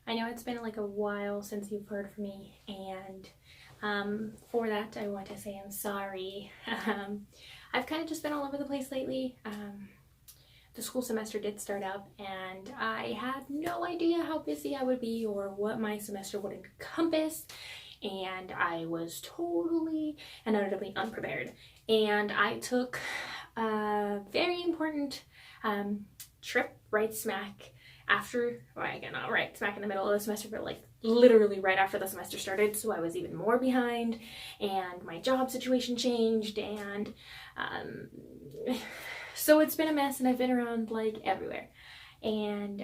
I know it's been like a while since you've heard from me, and for that I want to say I'm sorry. I've kind of just been all over the place lately. The school semester did start up, and I had no idea how busy I would be or what my semester would encompass, and I was totally and utterly unprepared. And I took a very important trip right smack after, well, again, not right smack in the middle of the semester, but like literally right after the semester started. So I was even more behind, and my job situation changed, and so it's been a mess, and I've been around like everywhere. And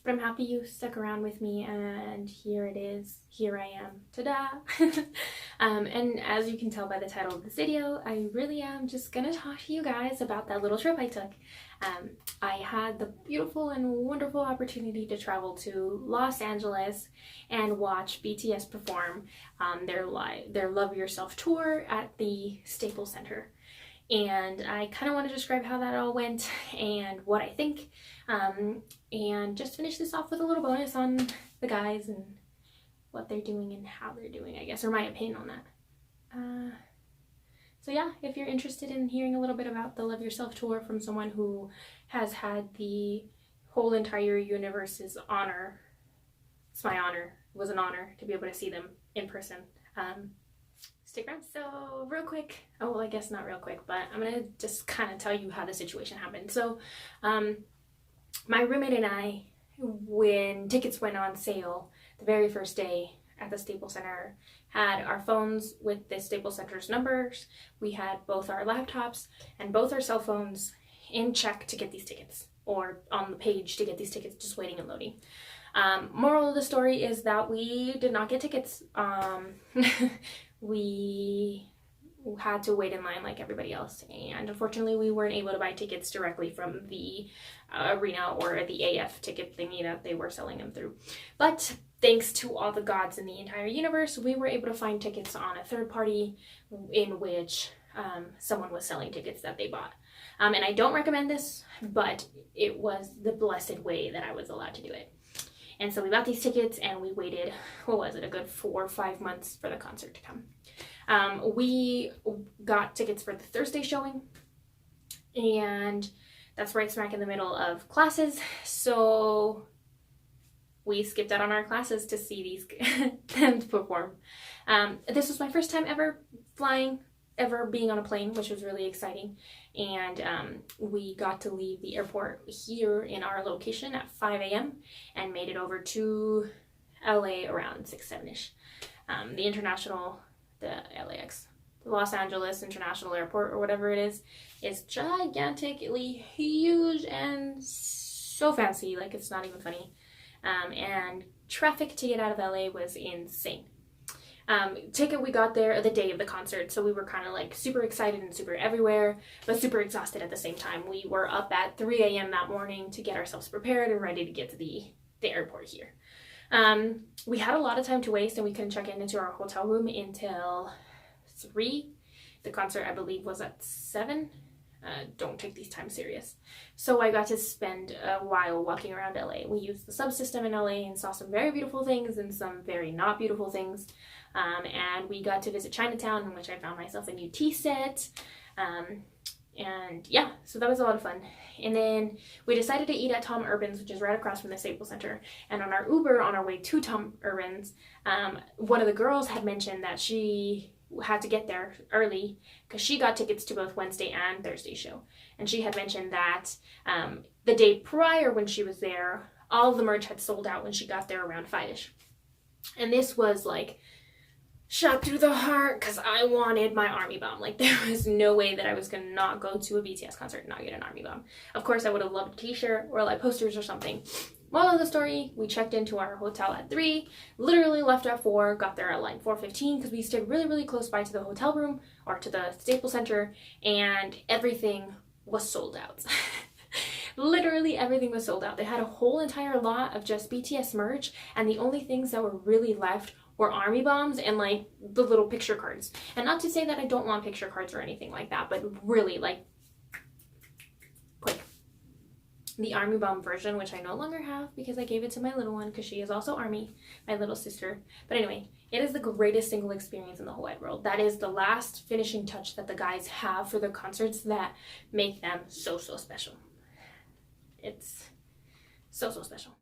but I'm happy you stuck around with me, and here it is. Here I am. Ta-da! And as you can tell by the title of this video, I really am just gonna talk to you guys about that little trip I took. I had the beautiful and wonderful opportunity to travel to Los Angeles and watch BTS perform their Love Yourself tour at the Staples Center. And I kind of want to describe how that all went and what I think, and just finish this off with a little bonus on the guys and what they're doing and how they're doing, I guess, or my opinion on that. So yeah, if you're interested in hearing a little bit about the Love Yourself tour from someone who has had the whole entire universe's honor, it's my honor, it was an honor to be able to see them in person. Stick around. So real quick, oh well, I guess not real quick, but I'm gonna just kind of tell you how the situation happened. So my roommate and I, when tickets went on sale the very first day at the Staples Center, had our phones with the Staples Center's numbers. We had both our laptops and both our cell phones in check to get these tickets, or on the page to get these tickets, just waiting and loading. Moral of the story is that we did not get tickets. We had to wait in line like everybody else, and unfortunately we weren't able to buy tickets directly from the arena or the AF ticket thingy that they were selling them through. But thanks to all the gods in the entire universe, we were able to find tickets on a third party in which someone was selling tickets that they bought. And I don't recommend this, but it was the blessed way that I was allowed to do it. And so we bought these tickets, and we waited, what was it, a good 4 or 5 months for the concert to come. We got tickets for the Thursday showing, and that's right smack in the middle of classes. So we skipped out on our classes to see these them perform. This was my first time ever being on a plane, which was really exciting. And we got to leave the airport here in our location at 5 a.m. and made it over to LA around 6, 7-ish. The LAX, the Los Angeles International Airport, or whatever it is gigantically huge and so fancy, like it's not even funny. And traffic to get out of LA was insane. We got there the day of the concert, so we were kind of like super excited and super everywhere, but super exhausted at the same time. We were up at 3 a.m. that morning to get ourselves prepared and ready to get to the airport here. We had a lot of time to waste, and we couldn't check into our hotel room until 3. The concert, I believe, was at 7. Don't take these times serious. So I got to spend a while walking around LA. We used the subsystem in LA and saw some very beautiful things and some very not beautiful things. And we got to visit Chinatown, in which I found myself a new tea set. And yeah, so that was a lot of fun. And then we decided to eat at Tom Urban's, which is right across from the Staples Center. And on our Uber on our way to Tom Urban's, one of the girls had mentioned that she had to get there early because she got tickets to both Wednesday and Thursday show. And she had mentioned that the day prior when she was there, all of the merch had sold out when she got there around 5-ish. And this was like shot through the heart because I wanted my army bomb. Like, there was no way that I was gonna not go to a BTS concert and not get an army bomb. Of course, I would have loved a t-shirt or like posters or something. Moral of the story, we checked into our hotel at 3, literally left at 4, got there at like 4:15 because we stayed really, really close by to the hotel room or to the Staples Center, and everything was sold out. Literally everything was sold out. They had a whole entire lot of just BTS merch, and the only things that were really left were army bombs and like the little picture cards. And not to say that I don't want picture cards or anything like that, but really, like, quick. the Army Bomb version, which I no longer have because I gave it to my little one because she is also Army, my little sister. But anyway, it is the greatest single experience in the whole wide world. That is the last finishing touch that the guys have for their concerts that make them so, so special. It's so, so special.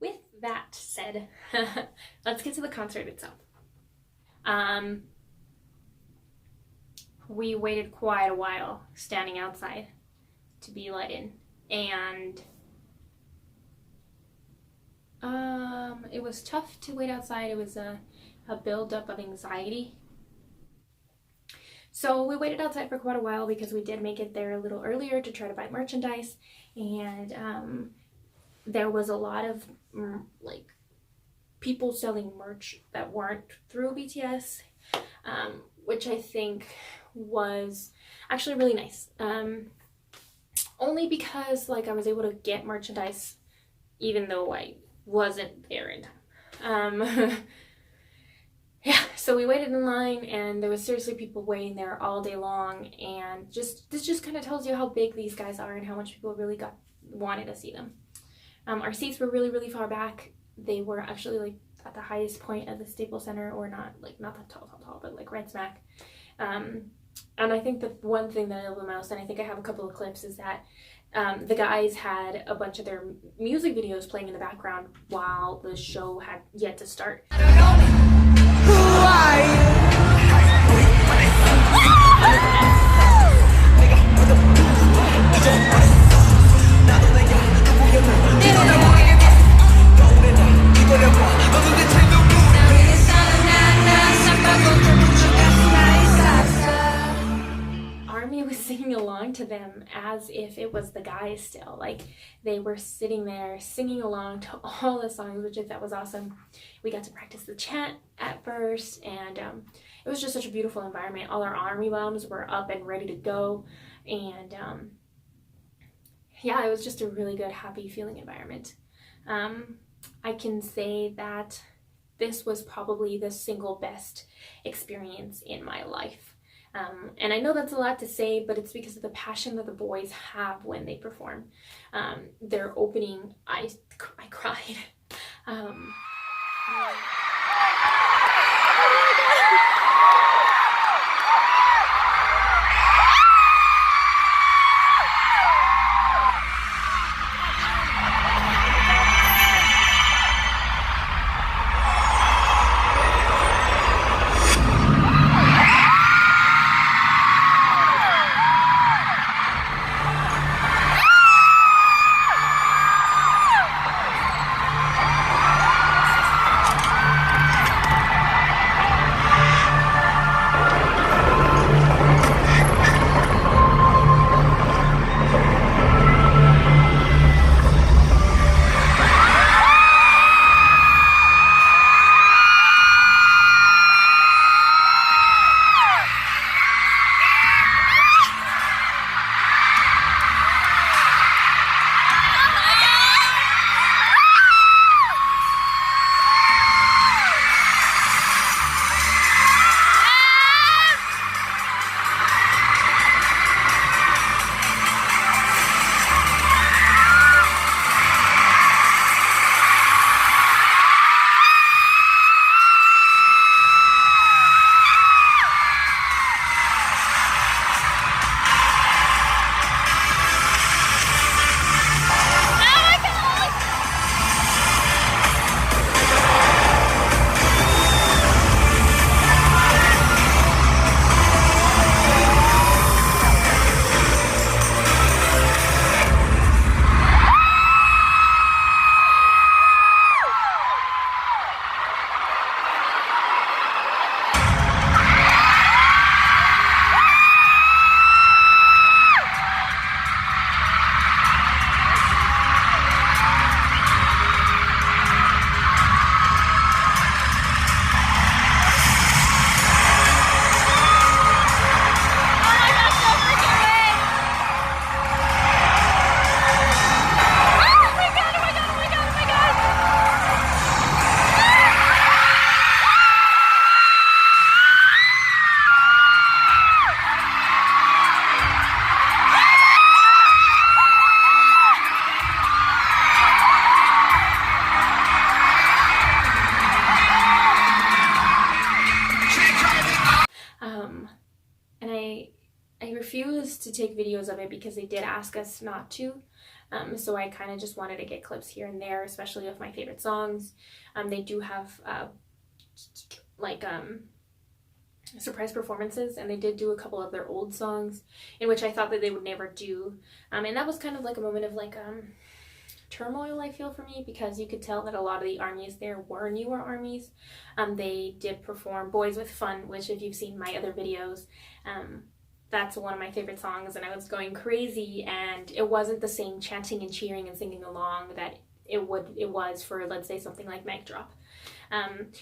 With that said, let's get to the concert itself. We waited quite a while standing outside to be let in, and it was tough to wait outside. It was a build-up of anxiety. So we waited outside for quite a while because we did make it there a little earlier to try to buy merchandise, and there was a lot of like people selling merch that weren't through BTS, which I think was actually really nice. Only because like I was able to get merchandise even though I wasn't there in time. Yeah, so we waited in line, and there was seriously people waiting there all day long, and this just kind of tells you how big these guys are and how much people really wanted to see them. Our seats were really, really far back. They were actually like at the highest point of the Staples Center, or not that tall, but like right smack. And I think the one thing that I love the most, and I think I have a couple of clips, is that the guys had a bunch of their music videos playing in the background while the show had yet to start. Army was singing along to them as if it was the guys still. Like, they were sitting there singing along to all the songs, which I thought was awesome. We got to practice the chant at first, and it was just such a beautiful environment. All our Army bombs were up and ready to go, and yeah, it was just a really good, happy feeling environment. I can say that this was probably the single best experience in my life. And I know that's a lot to say, but it's because of the passion that the boys have when they perform. Their opening, I cried. And I refused to take videos of it because they did ask us not to. So I kind of just wanted to get clips here and there, especially of my favorite songs. They do have surprise performances, and they did do a couple of their old songs in which I thought that they would never do. And that was kind of like a moment of turmoil, I feel, for me, because you could tell that a lot of the armies there were newer armies. They did perform Boys with Fun, which if you've seen my other videos, that's one of my favorite songs, and I was going crazy, and it wasn't the same chanting and cheering and singing along that it was for, let's say, something like Mic Drop.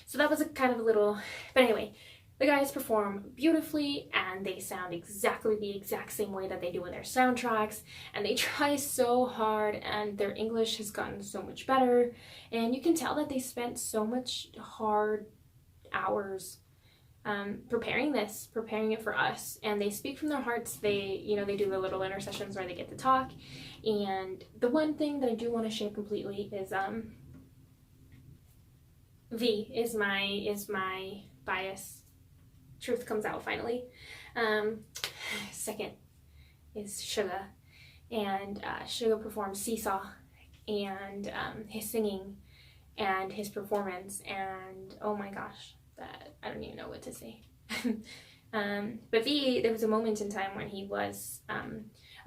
So that was a kind of a little, but anyway, the guys perform beautifully, and they sound exactly the exact same way that they do in their soundtracks, and they try so hard, and their English has gotten so much better, and you can tell that they spent so much hard hours preparing it for us, and they speak from their hearts. They do the little intercessions where they get to talk, and the one thing that I do want to share completely is V is my bias. Truth comes out finally. Second is Suga, and Suga performed Seesaw, and his singing and his performance, and oh my gosh, that I don't even know what to say. But V, there was a moment in time when he was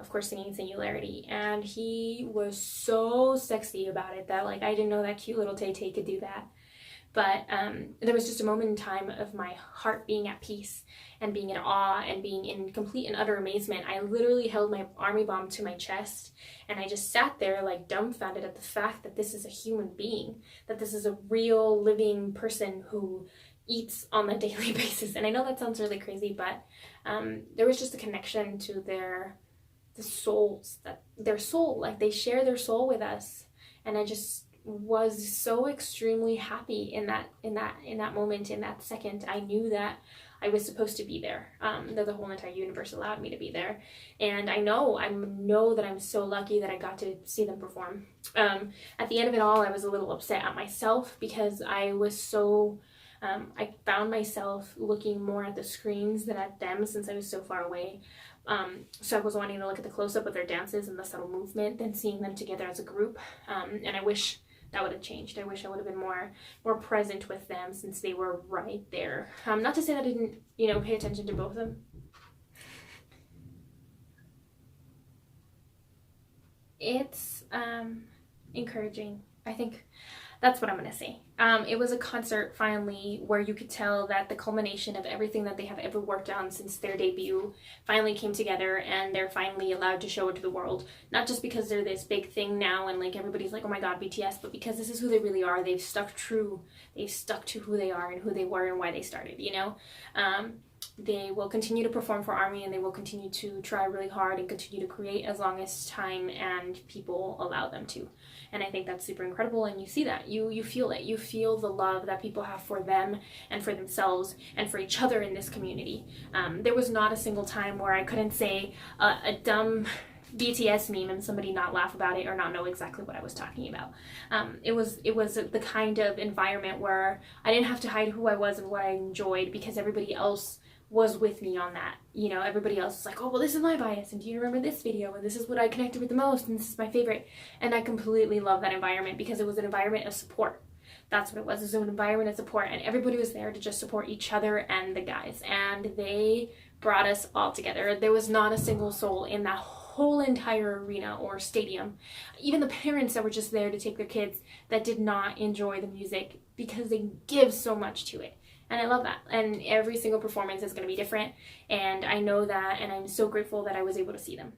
of course singing Singularity, and he was so sexy about it that I didn't know that cute little Tay Tay could do that. But there was just a moment in time of my heart being at peace and being in awe and being in complete and utter amazement. I literally held my army bomb to my chest, and I just sat there dumbfounded at the fact that this is a human being, that this is a real living person who eats on a daily basis. And I know that sounds really crazy, but there was just a connection to their souls, that their soul, they share their soul with us. And I just was so extremely happy in that moment, in that second. I knew that I was supposed to be there, that the whole entire universe allowed me to be there, and I know that I'm so lucky that I got to see them perform. At the end of it all, I was a little upset at myself because I was so I found myself looking more at the screens than at them since I was so far away. So I was wanting to look at the close-up of their dances and the subtle movement than seeing them together as a group, and I wish that would have changed. I wish I would have been more present with them since they were right there. Not to say that I didn't, pay attention to both of them. It's encouraging. I think that's what I'm gonna say. It was a concert finally where you could tell that the culmination of everything that they have ever worked on since their debut finally came together, and they're finally allowed to show it to the world. Not just because they're this big thing now and everybody's oh my god, BTS, but because this is who they really are. They've stuck to who they are and who they were and why they started, They will continue to perform for ARMY, and they will continue to try really hard and continue to create as long as time and people allow them to. And I think that's super incredible, and you see that. You feel it. You feel the love that people have for them and for themselves and for each other in this community. There was not a single time where I couldn't say a dumb BTS meme and somebody not laugh about it or not know exactly what I was talking about. It was the kind of environment where I didn't have to hide who I was and what I enjoyed, because everybody else was with me on that. Everybody else is oh, well, this is my bias, and do you remember this video, and this is what I connected with the most, and this is my favorite. And I completely love that environment because it was an environment of support. That's what it was. It was an environment of support, and everybody was there to just support each other and the guys, and they brought us all together. There was not a single soul in that whole entire arena or stadium, even the parents that were just there to take their kids, that did not enjoy the music, because they give so much to it. And I love that. And every single performance is going to be different. And I know that, and I'm so grateful that I was able to see them.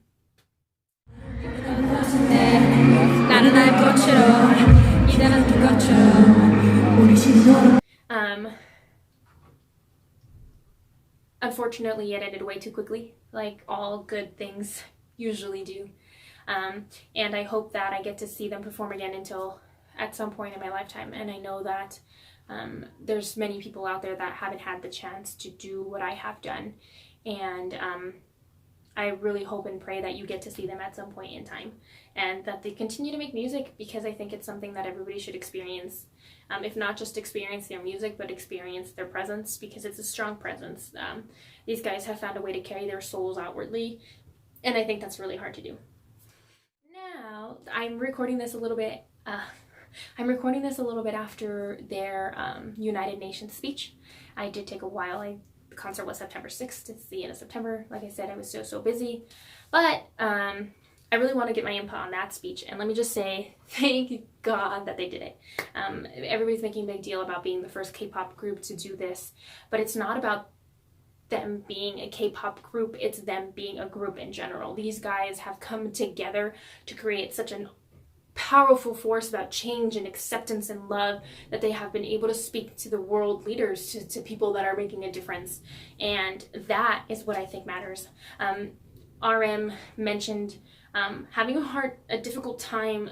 Unfortunately, it ended way too quickly, like all good things usually do. And I hope that I get to see them perform again at some point in my lifetime. And I know that there's many people out there that haven't had the chance to do what I have done, and I really hope and pray that you get to see them at some point in time, and that they continue to make music, because I think it's something that everybody should experience. If not just experience their music, but experience their presence, because it's a strong presence. These guys have found a way to carry their souls outwardly, and I think that's really hard to do. Now, I'm recording this a little bit after their United Nations speech. I did take a while. The concert was September 6th. It's the end of September. Like I said, I was so busy. But I really want to get my input on that speech. And let me just say, thank God that they did it. Everybody's making a big deal about being the first K-pop group to do this. But it's not about them being a K-pop group. It's them being a group in general. These guys have come together to create such an powerful force about change and acceptance and love, that they have been able to speak to the world leaders, to people that are making a difference. And that is what I think matters. RM mentioned having a difficult time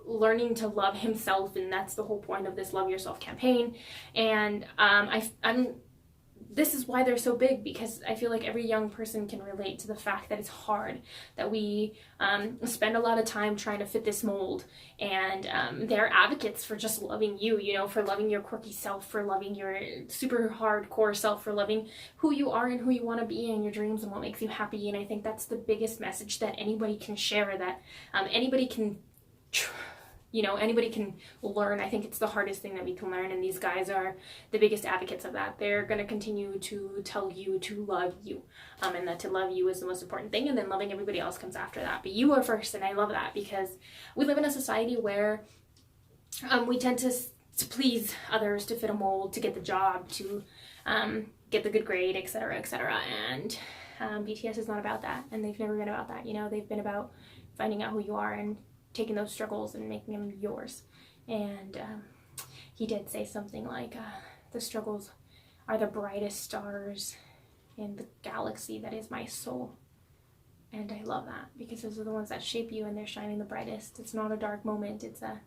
learning to love himself, and that's the whole point of this Love Yourself campaign. And this is why they're so big, because I feel like every young person can relate to the fact that it's hard, that we spend a lot of time trying to fit this mold, and they're advocates for just loving you, for loving your quirky self, for loving your super hardcore self, for loving who you are and who you want to be and your dreams and what makes you happy. And I think that's the biggest message that anybody can share, that anybody can anybody can learn. I think it's the hardest thing that we can learn, and these guys are the biggest advocates of that. They're going to continue to tell you to love you, and that to love you is the most important thing, and then loving everybody else comes after that. But you are first, and I love that, because we live in a society where we tend to please others, to fit a mold, to get the job, to get the good grade, etc., etc. And BTS is not about that, and they've never been about that. They've been about finding out who you are and taking those struggles and making them yours. And he did say something like, the struggles are the brightest stars in the galaxy that is my soul. And I love that, because those are the ones that shape you, and they're shining the brightest. It's not a dark moment, it's a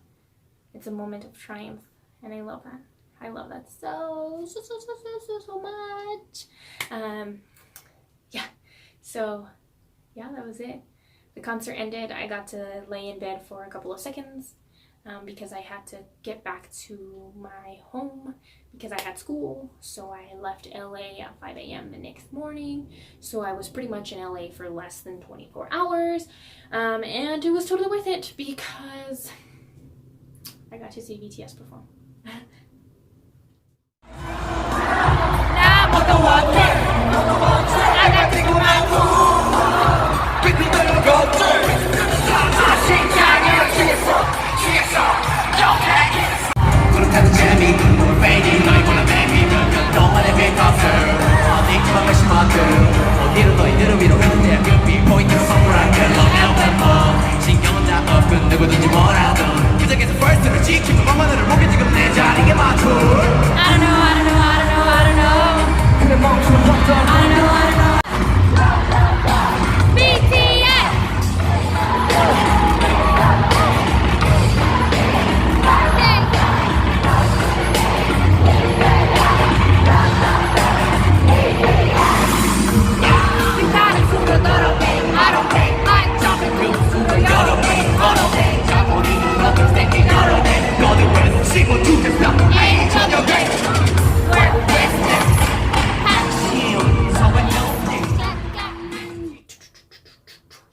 moment of triumph, and I love that. I love that so much. Yeah, that was it. The concert ended. I got to lay in bed for a couple of seconds because I had to get back to my home because I had school. So I left LA at 5 a.m. the next morning. So I was pretty much in LA for less than 24 hours. And it was totally worth it, because I got to see BTS perform.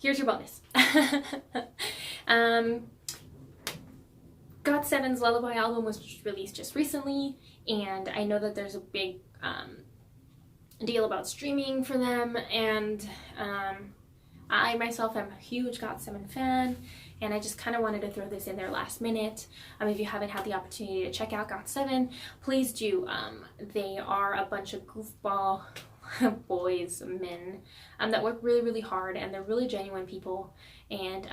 Here's your bonus. GOT7's Lullaby album was released just recently, and I know that there's a big deal about streaming for them, and I myself am a huge GOT7 fan, and I just kind of wanted to throw this in there last minute. If you haven't had the opportunity to check out GOT7, please do. They are a bunch of goofball boys, men, that work really, really hard, and they're really genuine people. And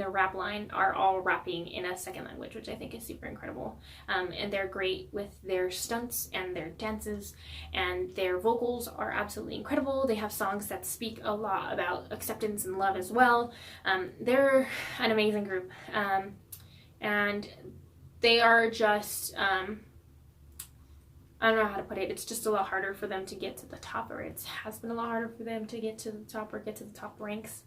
their rap line are all rapping in a second language, which I think is super incredible. And they're great with their stunts and their dances, and their vocals are absolutely incredible. They have songs that speak a lot about acceptance and love as well. They're an amazing group, and they are just I don't know how to put it. It's just a lot harder for them to get to the top, or it has been a lot harder for them to get to the top or get to the top ranks.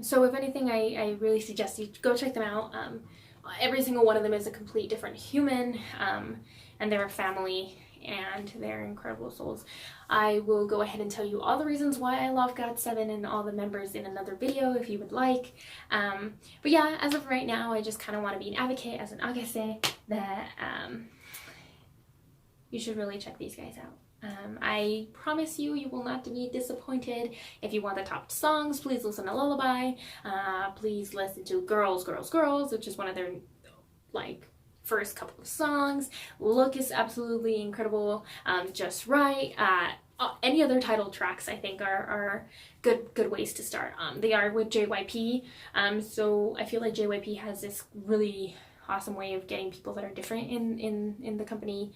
So if anything, I really suggest you go check them out. Every single one of them is a complete different human, and they're a family, and they're incredible souls. I will go ahead and tell you all the reasons why I love GOT7 and all the members in another video if you would like. But yeah, as of right now, I just kind of want to be an advocate as an agase that you should really check these guys out. I promise you, you will not be disappointed. If you want the top songs, please listen to Lullaby. Please listen to Girls, Girls, Girls, which is one of their like first couple of songs. Look is absolutely incredible. Just Right. Any other title tracks I think are good ways to start. They are with JYP, so I feel like JYP has this really awesome way of getting people that are different in the company.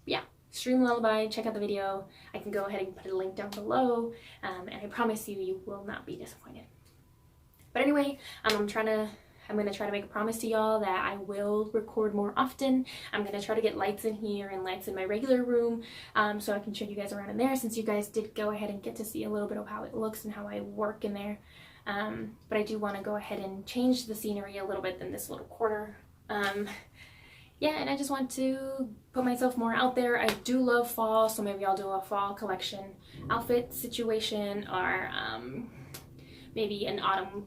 Yeah. Stream Lullaby, check out the video. I can go ahead and put a link down below, and I promise you, you will not be disappointed. But anyway, I'm gonna try to make a promise to y'all that I will record more often. I'm gonna try to get lights in here and lights in my regular room, so I can show you guys around in there, since you guys did go ahead and get to see a little bit of how it looks and how I work in there. But I do want to go ahead and change the scenery a little bit in this little corner. Yeah, and I just want to put myself more out there. I do love fall, so maybe I'll do a fall collection outfit situation, or maybe an autumn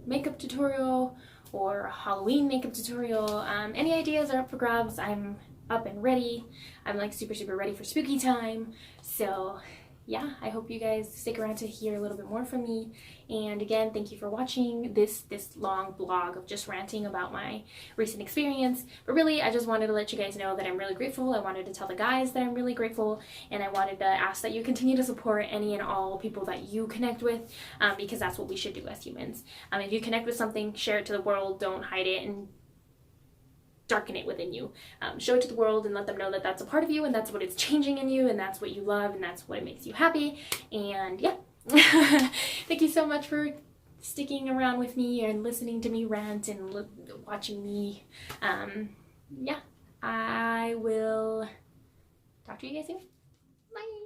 makeup tutorial or a Halloween makeup tutorial. Any ideas are up for grabs. I'm up and ready. I'm like super ready for spooky time. So yeah, I hope you guys stick around to hear a little bit more from me. And again, thank you for watching this long blog of just ranting about my recent experience. But really, I just wanted to let you guys know that I'm really grateful. I wanted to tell the guys that I'm really grateful, and I wanted to ask that you continue to support any and all people that you connect with, because that's what we should do as humans. If you connect with something, share it to the world. Don't hide it and darken it within you. Show it to the world and let them know that that's a part of you, and that's what it's changing in you, and that's what you love, and that's what makes you happy. And yeah. Thank you so much for sticking around with me and listening to me rant and watching me. Yeah, I will talk to you guys soon. Bye.